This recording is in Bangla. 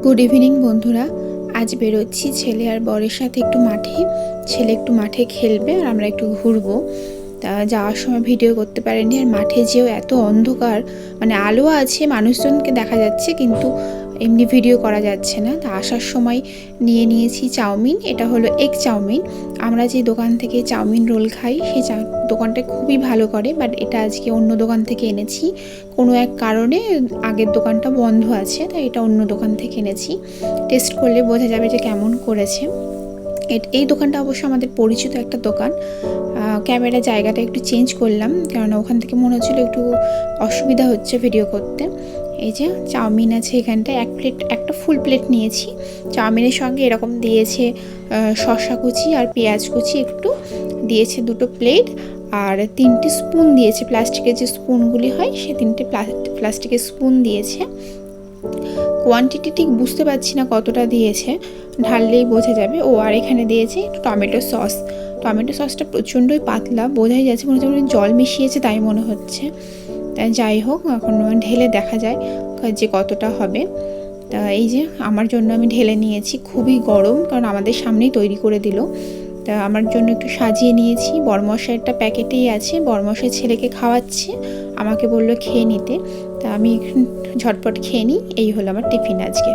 গুড ইভিনিং বন্ধুরা। আজ বেরোচ্ছি ছেলে আর বরের সাথে একটু মাঠে। ছেলে একটু মাঠে খেলবে আর আমরা একটু ঘুরবো। তা যাওয়ার সময় ভিডিও করতে পারিনি। আর মাঠে যেও এত অন্ধকার, মানে আলো আছে, মানুষজনকে দেখা যাচ্ছে, কিন্তু এমনি ভিডিও করা যাচ্ছে না। তা আসার সময় নিয়েছি চাউমিন। এটা হলো এগ চাউমিন। আমরা যে দোকান থেকে চাউমিন রোল খাই সেই দোকানটা খুবই ভালো করে, বাট এটা আজকে অন্য দোকান থেকে এনেছি। কোনো এক কারণে আগের দোকানটা বন্ধ আছে, তাই এটা অন্য দোকান থেকে এনেছি। টেস্ট করলে বোঝা যাবে যে কেমন করেছে। এই দোকানটা অবশ্য আমাদের পরিচিত একটা দোকান। ক্যামেরা জায়গাটা একটু চেঞ্জ করলাম, কারণ ওখান থেকে মনে হচ্ছিল একটু অসুবিধা হচ্ছে ভিডিও করতে। এই যে চাউমিন আছে এখানটায়, একটা ফুল প্লেট নিয়েছি। চাউমিনের সঙ্গে এরকম দিয়েছে শসা কুচি আর পেঁয়াজ কুচি, একটু দিয়েছে 2টো প্লেট, আর 3টে স্পুন দিয়েছে। প্লাস্টিকের যে স্পুনগুলি হয় সে 3টে প্লাস্টিকের স্পুন দিয়েছে। কোয়ান্টিটি ঠিক বুঝতে পারছি না কতটা দিয়েছে, ঢাললেই বোঝা যাবে। আর এখানে দিয়েছে একটু টমেটো সস। টমেটো সসটা প্রচণ্ডই পাতলা, বোঝাই যাচ্ছে, মনে হচ্ছে জল মিশিয়েছে তাই মনে হচ্ছে। যাই হোক, এখন ঢেলে দেখা যায় যে কতটা হবে। তা এই যে আমার জন্য আমি ঢেলে নিয়েছি। খুবই গরম, কারণ আমাদের সামনেই তৈরি করে দিল। তা আমার জন্য একটু সাজিয়ে নিয়েছি। বরমশাইয়েরটা প্যাকেটেই আছে, বরমশাই ছেলেকে খাওয়াচ্ছে, আমাকে বললো খেয়ে নিতে। তা আমি ঝটপট খেয়ে নিই। এই হলো আমার টিফিন আজকে।